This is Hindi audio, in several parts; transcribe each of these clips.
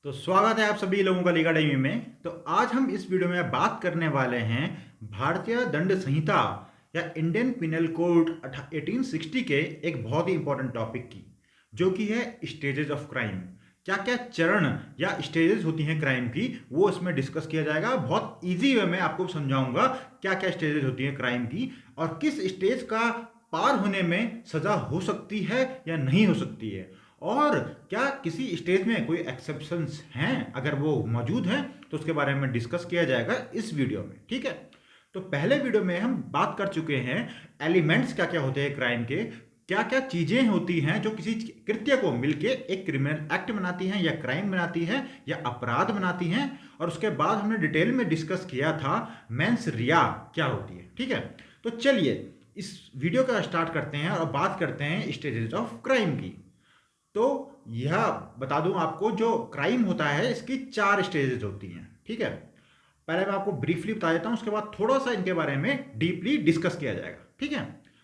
तो स्वागत है आप सभी लोगों का लीग अकेडमी में। तो आज हम इस वीडियो में बात करने वाले हैं भारतीय दंड संहिता या इंडियन पिनल कोड 1860 के एक बहुत ही इंपॉर्टेंट टॉपिक की, जो कि है स्टेजेस ऑफ क्राइम। क्या क्या चरण या स्टेजेस होती हैं क्राइम की, वो इसमें डिस्कस किया जाएगा। बहुत इजी वे में आपको समझाऊंगा क्या क्या स्टेजेस होती हैं क्राइम की और किस स्टेज का पार होने में सजा हो सकती है या नहीं हो सकती है, और क्या किसी स्टेज में कोई एक्सेप्शंस हैं, अगर वो मौजूद हैं तो उसके बारे में डिस्कस किया जाएगा इस वीडियो में। ठीक है, तो पहले वीडियो में हम बात कर चुके हैं एलिमेंट्स क्या क्या होते हैं क्राइम के, क्या क्या चीजें होती हैं जो किसी कृत्य को मिलके एक क्रिमिनल एक्ट बनाती हैं या क्राइम बनाती हैं या अपराध बनाती हैं। और उसके बाद हमने डिटेल में डिस्कस किया था मेंस रिया क्या होती है। ठीक है, तो चलिए इस वीडियो का स्टार्ट करते हैं और बात करते हैं स्टेजेस ऑफ क्राइम की। तो यह बता दूं आपको, जो क्राइम होता है इसकी 4 स्टेजेस होती हैं। ठीक है, पहले मैं आपको ब्रीफली बता देता हूं, उसके बाद थोड़ा सा इनके बारे में डीपली डिस्कस किया जाएगा। ठीक है,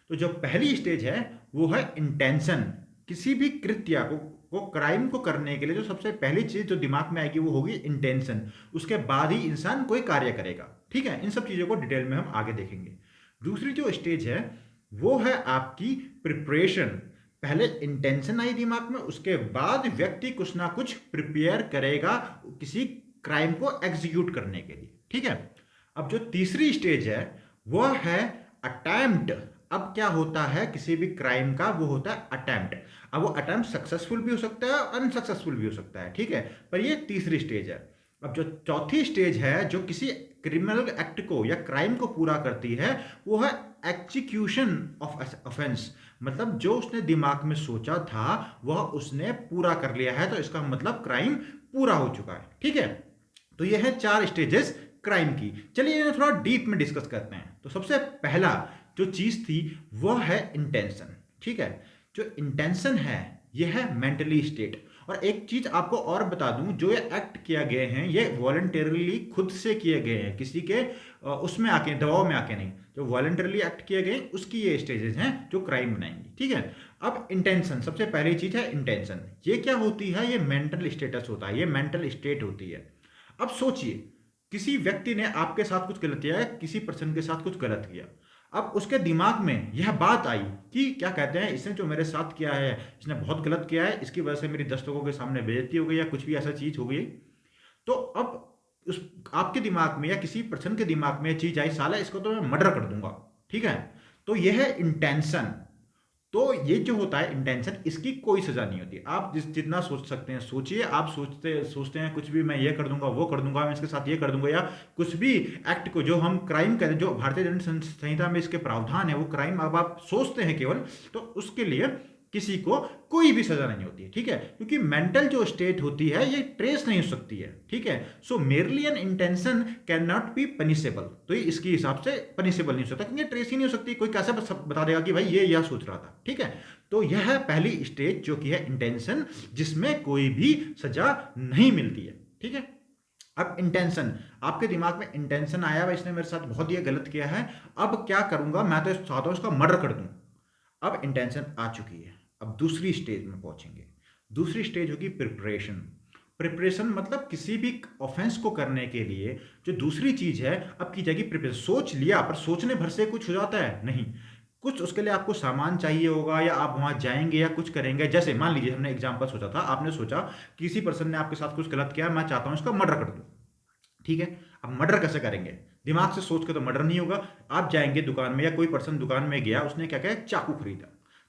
तो जो पहली स्टेज है वो है इंटेंशन। किसी भी कृत्य को क्राइम को करने के लिए जो सबसे पहली चीज जो दिमाग में आएगी वो होगी इंटेंशन। उसके बाद ही इंसान कोई कार्य करेगा। ठीक है, इन सब चीजों को डिटेल में हम आगे देखेंगे। दूसरी जो स्टेज है वो है आपकी प्रिपरेशन। पहले इंटेंशन आई दिमाग में, उसके बाद व्यक्ति कुछ ना कुछ प्रिपेयर करेगा किसी क्राइम को एग्जीक्यूट करने के लिए। ठीक है, अब जो तीसरी स्टेज है वह है अटेम्प्ट। अब क्या होता है किसी भी क्राइम का, वो होता है अटेम्प्ट। अब वो अटेम्प्ट सक्सेसफुल भी हो सकता है और अनसक्सेसफुल भी हो सकता है। ठीक है, पर ये तीसरी स्टेज है। अब जो चौथी स्टेज है जो किसी क्रिमिनल एक्ट को या क्राइम को पूरा करती है वो है एक्जीक्यूशन ऑफ ऑफेंस। मतलब जो उसने दिमाग में सोचा था वह उसने पूरा कर लिया है, तो इसका मतलब क्राइम पूरा हो चुका है। ठीक है, तो यह है 4 स्टेजेस क्राइम की। चलिए इन्हें थोड़ा डीप में डिस्कस करते हैं। तो सबसे पहला जो चीज थी वह है इंटेंशन। ठीक है, जो इंटेंशन है यह है मेंटली स्टेट। और एक चीज आपको और बता दूं, जो ये एक्ट किया गए हैं ये वॉलंटरली खुद से किए गए हैं, किसी के उसमें आके दबाव में आके नहीं। जो वॉलंटरली एक्ट किए गए उसकी ये स्टेजेस हैं जो क्राइम बनाएंगी। ठीक है, अब इंटेंशन सबसे पहली चीज है। इंटेंशन ये क्या होती है? ये मेंटल स्टेटस होता है, ये मेंटल स्टेट होती है। अब सोचिए, किसी व्यक्ति ने आपके साथ कुछ गलत किया है, किसी पर्सन के साथ कुछ गलत किया। अब उसके दिमाग में यह बात आई कि क्या कहते हैं, इसने जो मेरे साथ किया है इसने बहुत गलत किया है, इसकी वजह से मेरी 10 लोगों के सामने बेइज्जती हो गई या कुछ भी ऐसा चीज हो गई। तो अब उस आपके दिमाग में या किसी पर्सन के दिमाग में चीज आई, साला इसको तो मैं मर्डर कर दूंगा। ठीक है, तो यह है इंटेंशन। तो ये जो होता है इंटेंशन, इसकी कोई सजा नहीं होती। आप जितना सोच सकते हैं सोचिए। आप सोचते सोचते हैं कुछ भी, मैं ये कर दूंगा वो कर दूंगा, मैं इसके साथ ये कर दूंगा, या कुछ भी एक्ट को जो हम क्राइम करें, जो भारतीय दंड संहिता में इसके प्रावधान है वो क्राइम अब आप सोचते हैं केवल, तो उसके लिए किसी को कोई भी सजा नहीं होती है। ठीक है, क्योंकि मेंटल जो स्टेट होती है ये ट्रेस नहीं हो सकती है। ठीक है, so merely an intention can not be punishable. तो ये इसके हिसाब से पनिशेबल नहीं हो सकता, क्योंकि ट्रेस ही नहीं हो सकती। कोई कैसे बता देगा कि भाई ये यह सोच रहा था। ठीक है, तो यह है पहली स्टेज जो कि है इंटेंशन, जिसमें कोई भी सजा नहीं मिलती है। ठीक है, अब इंटेंशन, आपके दिमाग में इंटेंशन आया भाई इसने मेरे साथ बहुत ही गलत किया है, अब क्या करूंगा, मैं तो चाहता हूं इसका मर्डर कर दूं। अब इंटेंशन आ चुकी है, अब दूसरी स्टेज में पहुंचेंगे। दूसरी स्टेज होगी प्रिपरेशन। प्रिपरेशन मतलब किसी भी ऑफेंस को करने के लिए जो दूसरी चीज है अब की जाएगी प्रिपरेशन। सोच लिया, पर सोचने भर से कुछ हो जाता है नहीं, कुछ उसके लिए आपको सामान चाहिए होगा, या आप वहां जाएंगे या कुछ करेंगे। जैसे मान लीजिए हमने एग्जांपल सोचा था, आपने सोचा किसी पर्सन ने आपके साथ कुछ गलत किया, मैं चाहता हूं इसका मर्डर कर दूं। ठीक है, अब मर्डर कैसे करेंगे? दिमाग से सोच के तो मर्डर नहीं होगा। आप जाएंगे दुकान में, या कोई पर्सन दुकान में गया, उसने क्या किया, चाकू खरीदा।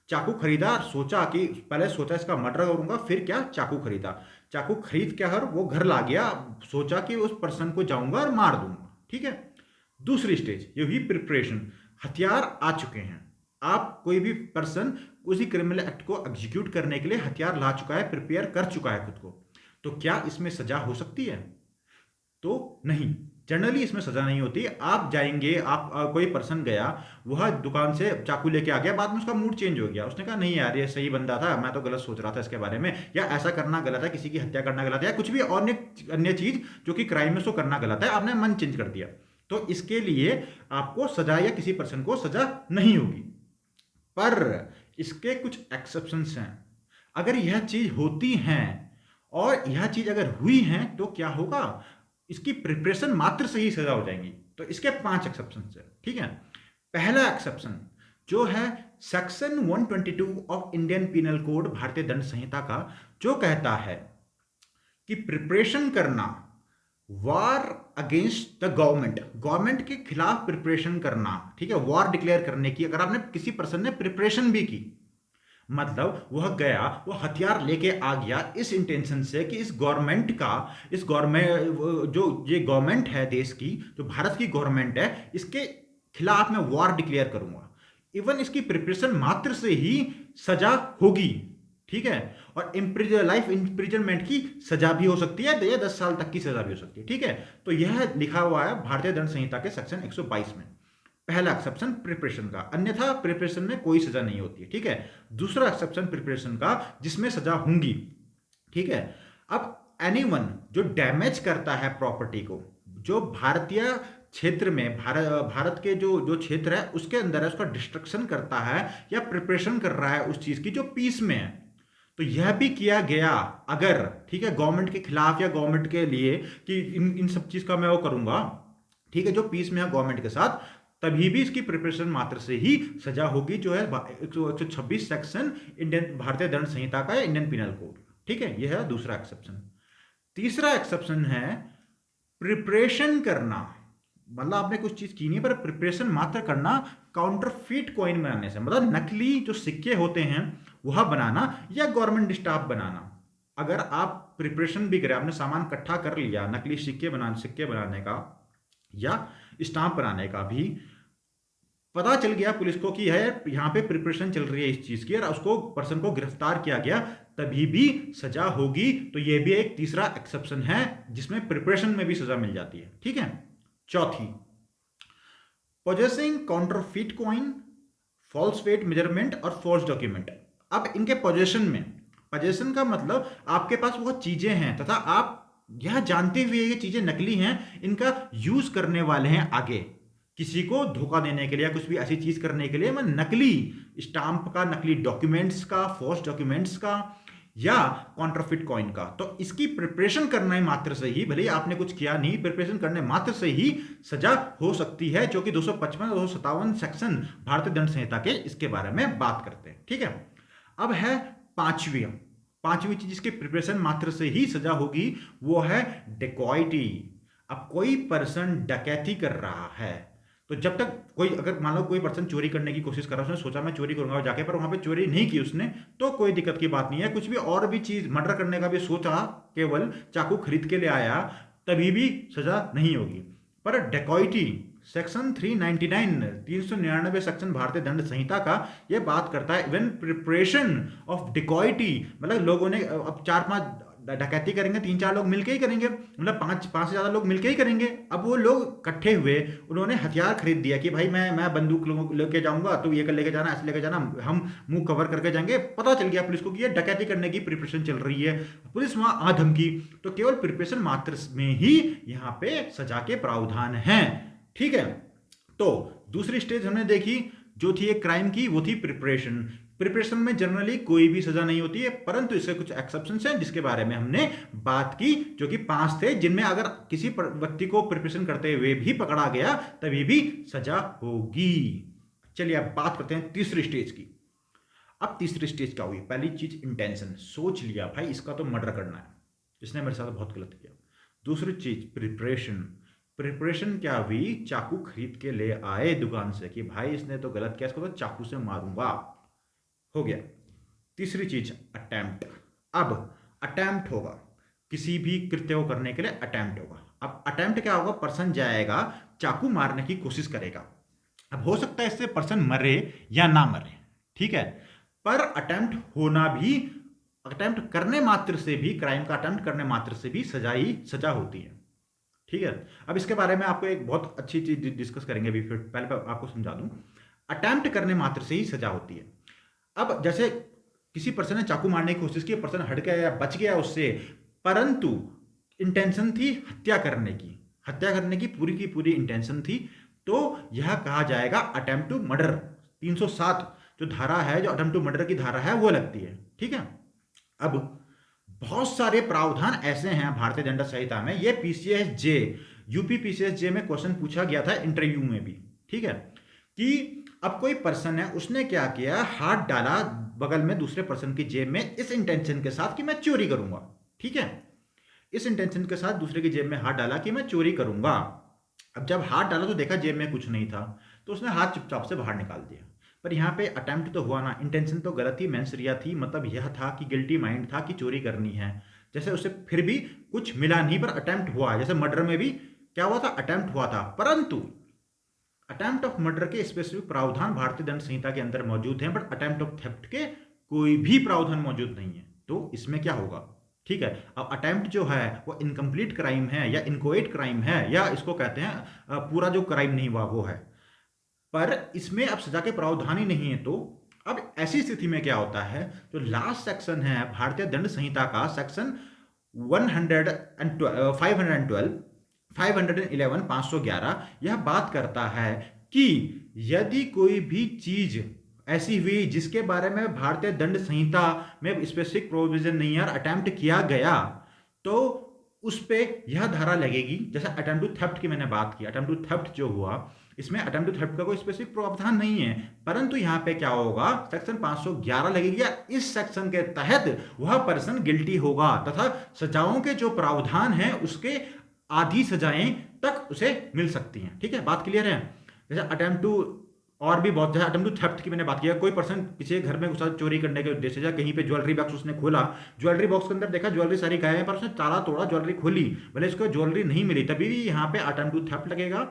चाकू खरीदा और सोचा कि पहले सोचा इसका मर्डर करूंगा, फिर क्या, चाकू खरीदा। चाकू खरीद के हर वो घर ला गया, सोचा कि उस पर्सन को जाऊंगा और मार दूंगा। ठीक है, दूसरी स्टेज ये हुई प्रिपरेशन। हथियार आ चुके हैं, आप कोई भी पर्सन उसी क्रिमिनल एक्ट को एग्जीक्यूट करने के लिए हथियार ला चुका है, प्रिपेयर कर चुका है खुद को। तो क्या इसमें सजा हो सकती है? तो नहीं, जनरली इसमें सजा नहीं होती। आप जाएंगे, आप कोई पर्सन गया, वह दुकान से चाकू लेके आ गया, बाद में उसका मूड चेंज हो गया, उसने कहा नहीं यार ये सही बंदा था, मैं तो गलत सोच रहा था इसके बारे में, या ऐसा करना गलत है, किसी की हत्या करना गलत है, या कुछ भी अन्य अन्य चीज जो कि क्राइम में, उसको करना गलत है, आपने मन चेंज कर दिया। तो इसके लिए आपको सजा या किसी पर्सन को सजा नहीं होगी। पर इसके कुछ एक्सेप्शंस हैं। अगर यह चीज होती हैं और यह चीज अगर हुई है तो क्या होगा, इसकी प्रिपरेशन मात्र से ही सजा हो जाएंगी। तो इसके 5 एक्सेप्शन है, ठीक है। पहला एक्सेप्शन जो है section 122 of Indian penal code, भारतीय दंड संहिता का, जो कहता है कि प्रिपरेशन करना war against the government, government के खिलाफ प्रिपरेशन करना, ठीक है, वॉर डिक्लेयर करने की, अगर आपने किसी पर्सन ने प्रिपरेशन भी की, मतलब वह गया, वो हथियार लेके आ गया इस इंटेंशन से कि इस गवर्नमेंट का, इस गवर्नमेंट जो ये गवर्नमेंट है देश की, जो भारत की गवर्नमेंट है, इसके खिलाफ मैं वॉर डिक्लेयर करूंगा, इवन इसकी प्रिपरेशन मात्र से ही सजा होगी, ठीक है। और लाइफ इंप्रिजनमेंट की सजा भी हो सकती है, या 10 साल तक की सजा भी हो सकती है, ठीक है। तो यह लिखा हुआ है भारतीय दंड संहिता के सेक्शन 122 में, पहला एक्सेप्शन प्रिपरेशन का, अन्यथा प्रिपरेशन में कोई सजा नहीं होती है, ठीक है। दूसरा एक्सेप्शन प्रिपरेशन का जिसमें सजा होंगी, ठीक है। अब एनीवन जो डैमेज करता है प्रॉपर्टी को, जो भारतीय क्षेत्र में, भारत के जो जो क्षेत्र है उसके अंदर है, उसका डिस्ट्रक्शन करता है या प्रिपरेशन कर रहा है उस चीज की जो पीस में है, तो यह भी किया गया अगर, ठीक है, गवर्नमेंट के खिलाफ या गवर्नमेंट के लिए कि इन सब चीज का मैं वो करूंगा, ठीक है, जो पीस में है गवर्नमेंट के साथ, तभी भी इसकी प्रिपरेशन मात्र से ही सजा होगी, जो है 126 सेक्शन इंडियन भारतीय दंड संहिता का, इंडियन पिनल कोड, ठीक है। यह है दूसरा एक्सेप्शन। तीसरा एक्सेप्शन है प्रिपरेशन करना, मतलब आपने कुछ चीज की नहीं पर प्रिपरेशन मात्र करना काउंटरफीट कॉइन बनाने से, मतलब नकली जो सिक्के होते हैं वह बनाना या गवर्नमेंट स्टाफ बनाना। अगर आप प्रिपरेशन भी करें, आपने सामान इकट्ठा कर लिया नकली सिक्के बनाने का या स्टाम्प बनाने का, भी पता चल गया पुलिस को कि है यहाँ पे प्रिपरेशन चल रही है इस चीज की, और उसको पर्सन को गिरफ्तार किया गया, तभी भी सजा होगी। तो ये भी एक तीसरा एक्सेप्शन है जिसमें प्रिपरेशन में भी सजा मिल जाती है, ठीक है। चौथी, possessing counterfeit coin, false weight measurement और फॉल्स डॉक्यूमेंट। अब इनके पोजेशन में, पोजेशन का मतलब आपके पास वो चीजें हैं तथा आप यह जानते हुए ये चीजें नकली हैं, इनका यूज करने वाले हैं आगे किसी को धोखा देने के लिए या कुछ भी ऐसी चीज करने के लिए, मैं नकली स्टाम्प का, नकली डॉक्यूमेंट्स का, फॉल्स डॉक्यूमेंट्स का या काउंटरफीट कॉइन का। तो इसकी प्रिपरेशन करने मात्र से ही, भले ही आपने कुछ किया नहीं, प्रिपरेशन करने मात्र से ही सजा हो सकती है, जो कि 255 और 257 सेक्शन भारतीय दंड संहिता के इसके बारे में बात करते हैं, ठीक है। अब है पांचवी चीज जिसकी प्रिपरेशन मात्र से ही सजा होगी, वो है डेकॉइटी। अब कोई पर्सन डकैती कर रहा है, तो जब तक कोई, अगर मान लो कोई पर्सन चोरी करने की कोशिश कर रहा है, उसने सोचा मैं चोरी करूंगा जाके, पर वहां पे चोरी नहीं की उसने, तो कोई दिक्कत की बात नहीं है। कुछ भी और भी चीज मर्डर करने का भी सोचा, केवल चाकू खरीद के ले आया, तभी भी सजा नहीं होगी। पर डेकॉइटी सेक्शन 399 सेक्शन भारतीय दंड संहिता का यह बात करता है इवन प्रिपरेशन ऑफ डेकॉइटी, मतलब लोगों ने अब 4-5 डकैती करेंगे, 3-4 लोग मिलके ही करेंगे, मतलब 5 से ज्यादा लोग मिलके ही करेंगे। अब वो लोग इकट्ठे हुए, उन्होंने हथियार खरीद दिया कि भाई मैं बंदूक लेके जाऊंगा, तो ये कर लेके जाना, ऐसे लेके जाना, हम मुंह कवर करके जाएंगे। पता चल गया पुलिस को कि ये डकैती करने की प्रिपरेशन चल रही है, पुलिस वहां आ धमकी, तो केवल प्रिपरेशन मात्र में ही यहाँ पे सजा के प्रावधान है, ठीक है। तो दूसरी स्टेज हमने देखी जो थी एक क्राइम की, वो थी प्रिपरेशन में जनरली कोई भी सजा नहीं होती है, परंतु इसके कुछ एक्सेप्शंस हैं जिसके बारे में हमने बात की, जो कि 5 थे, जिनमें अगर किसी व्यक्ति को प्रिपरेशन करते हुए भी पकड़ा गया तभी भी सजा होगी। चलिए अब बात करते हैं तीसरी स्टेज की। अब तीसरी स्टेज क्या हुई? पहली चीज इंटेंशन, सोच लिया भाई इसका तो मर्डर करना है, इसने मेरे साथ बहुत गलत किया। दूसरी चीज प्रिपरेशन क्या हुई? चाकू खरीद के ले आए दुकान से कि भाई इसने तो गलत किया, इसको तो चाकू से मारूंगा, हो गया। तीसरी चीज अटेम्प्ट। अब अटेम्प्ट होगा किसी भी कृत्य को करने के लिए, अटेम्प्ट होगा। अब अटेम्प्ट क्या होगा? पर्सन जाएगा, चाकू मारने की कोशिश करेगा। अब हो सकता है इससे पर्सन मरे या ना मरे, ठीक है, पर अटेम्प्ट होना भी, अटेम्प्ट करने मात्र से भी, क्राइम का अटेम्प्ट करने मात्र से भी सजा होती है, ठीक है। अब इसके बारे में आपको एक बहुत अच्छी चीज डिस्कस करेंगे अभी, फिर पहले आपको समझा दूं। अटेम्प्ट करने मात्र से ही सजा होती है। अब जैसे किसी पर्सन ने चाकू मारने की कोशिश की, पर्सन हट गया या बच गया उससे, परंतु इंटेंशन थी हत्या करने की पूरी की पूरी इंटेंशन थी, तो यह कहा जाएगा अटेम्प्ट टू मर्डर। 307 जो धारा है, जो अटेम्प्ट टू मर्डर की धारा है, वो लगती है, ठीक है। अब बहुत सारे प्रावधान ऐसे हैं भारतीय दंड संहिता में, ये पीसीएस जे, यूपी पीसीएस जे में क्वेश्चन पूछा गया था इंटरव्यू में भी, ठीक है, कि अब कोई पर्सन है, उसने क्या किया, हाथ डाला बगल में दूसरे पर्सन की जेब में इस इंटेंशन के साथ कि मैं चोरी करूंगा, ठीक है, इस इंटेंशन के साथ दूसरे की जेब में हाथ डाला कि मैं चोरी करूंगा। अब जब हाथ डाला तो देखा जेब में कुछ नहीं था, तो उसने हाथ चुपचाप से बाहर निकाल दिया। पर यहाँ पे अटेम्प्ट तो हुआ ना, इंटेंशन तो गलत ही, मेंस रिया थी, मतलब यह था कि गिल्टी माइंड था कि चोरी करनी है, जैसे उसे फिर भी कुछ मिला नहीं पर अटेम्प्ट हुआ। जैसे मर्डर में भी क्या हुआ था, अटेम्प्ट हुआ था, परंतु अटेम्प्ट ऑफ मर्डर के स्पेसिफिक प्रावधान भारतीय दंड संहिता के अंदर मौजूद हैं, बट अटेम्प्ट ऑफ थेफ्ट के कोई भी प्रावधान मौजूद नहीं है। तो इसमें क्या होगा, ठीक है, अब अटेम्प्ट जो है वो इनकम्प्लीट क्राइम है या इनकोएट क्राइम है, या इसको कहते हैं पूरा जो क्राइम नहीं हुआ वो है, पर इसमें अब सजा के प्रावधान ही नहीं है। तो अब ऐसी स्थिति में क्या होता है, जो लास्ट सेक्शन है भारतीय दंड संहिता का, सेक्शन 512, 511, 511, यह बात करता है कि यदि कोई भी चीज ऐसी हुई जिसके बारे में भारतीय दंड संहिता में स्पेसिफिक प्रोविजन नहीं है और अटेम्प्ट किया गया, तो उस पे यह धारा लगेगी। जैसे अटेम्प्ट टू थेफ्ट की मैंने बात की, अटेम्प्ट टू थेफ्ट जो हुआ, इसमें अटेम्प्ट टू थेफ्ट का कोई स्पेसिफिक प्रावधान नहीं है, परंतु यहां पे क्या होगा, सेक्शन 511 लगेगी, या इस सेक्शन के तहत वह पर्सन गिल्टी होगा तथा सजाओं के जो प्रावधान है उसके आधी सजाएं तक उसे मिल सकती हैं। ठीक है, बात क्लियर है। जैसे अटेम्प्ट टू, और भी बहुत, जैसे अटेम्प्ट टू थेफ्ट की मैंने बात किया, कोई पर्सन किसी घर में घुसा चोरी करने के उद्देश्य से, कहीं पे ज्वेलरी बॉक्स उसने खोला, ज्वेलरी बॉक्स के अंदर देखा ज्वेलरी सारी गायब है, पर उसने ताला तोड़ा, ज्वेलरी खोली, भले इसको ज्वेलरी नहीं मिली, तभी भी यहाँ पे अटेम्प्ट टू थेफ्ट लगेगा।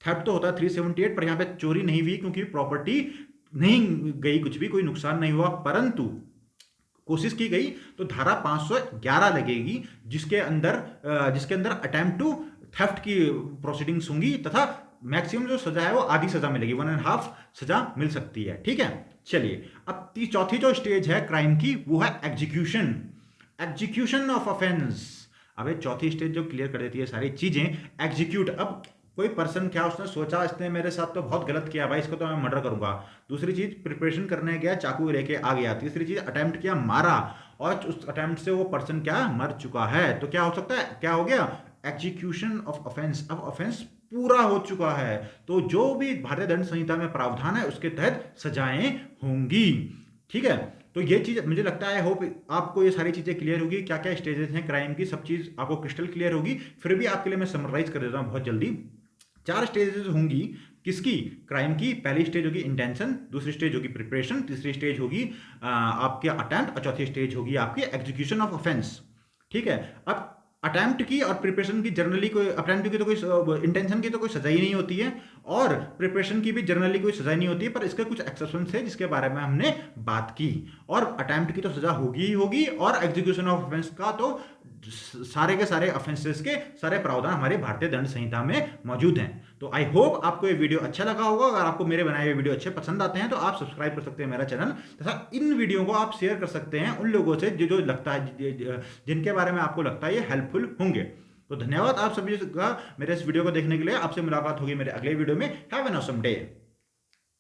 थेफ्ट तो होता है 378, पर यहाँ पे चोरी नहीं हुई क्योंकि प्रॉपर्टी नहीं गई, कुछ भी कोई नुकसान नहीं हुआ, परंतु कोशिश की गई, तो धारा 511 लगेगी, जिसके अंदर अटेम्प्ट टू थेफ्ट की प्रोसीडिंग्स होंगी तथा मैक्सिमम जो सजा है वो आधी सजा मिलेगी, 1.5 सजा मिल सकती है। ठीक है, चलिए अब चौथी जो स्टेज है क्राइम की, वो है एग्जीक्यूशन, एग्जीक्यूशन ऑफ ऑफेंस। अब चौथी स्टेज जो क्लियर कर देती है सारी चीजें, एग्जीक्यूट। अब कोई पर्सन क्या, उसने सोचा इसने मेरे साथ तो बहुत गलत किया भाई, इसको तो मैं मर्डर करूंगा। दूसरी चीज प्रिपरेशन करने गया, चाकू लेके आ गया। तीसरी चीज अटेम्प्ट किया, मारा, और उस अटेम्प्ट से वो पर्सन क्या, मर चुका है। तो क्या हो सकता है, क्या हो गया, एग्जीक्यूशन ऑफ ऑफेंस। अब ऑफेंस पूरा हो चुका है, तो जो भी भारतीय दंड संहिता में प्रावधान है उसके तहत सजाएं होंगी। ठीक है, तो ये चीज मुझे लगता है, होप आपको ये सारी चीजें क्लियर होगी, क्या क्या स्टेजेस हैं क्राइम की, सब चीज आपको क्रिस्टल क्लियर होगी। फिर भी आपके लिए मैं समराइज कर देता हूं बहुत जल्दी। 4 स्टेजेस होंगी किसकी, क्राइम की। पहली स्टेज होगी इंटेंशन, दूसरी स्टेज होगी प्रिपरेशन, तीसरी स्टेज होगी आपके अटेम्प्ट, और चौथी स्टेज होगी आपकी एग्जीक्यूशन ऑफ ऑफेंस। ठीक है, अब अटेम्प्ट की और प्रिपरेशन की जनरली कोई, अटेम्प्ट की तो कोई, इंटेंशन की तो कोई सजा ही नहीं होती है, और प्रिपरेशन की भी जनरली कोई सजा नहीं होती है, पर इसके कुछ एक्सेप्शंस है जिसके बारे में हमने बात की। और अटेम्प्ट की तो सजा होगी ही होगी, और एग्जीक्यूशन ऑफ ऑफेंस का तो सारे के सारे ऑफेंसेस के सारे प्रावधान हमारे भारतीय दंड संहिता में मौजूद हैं। तो आई होप आपको ये वीडियो अच्छा लगा होगा। अगर आपको मेरे बनाए हुए वीडियो अच्छे पसंद आते हैं तो आप सब्सक्राइब कर सकते हैं मेरा चैनल, तथा इन वीडियो को आप शेयर कर सकते हैं उन लोगों से जो लगता है, जिनके बारे में आपको लगता है ये हेल्पफुल होंगे। तो धन्यवाद आप सभी का मेरे इस वीडियो को देखने के लिए। आपसे मुलाकात होगी मेरे अगले वीडियो में। Have an awesome day.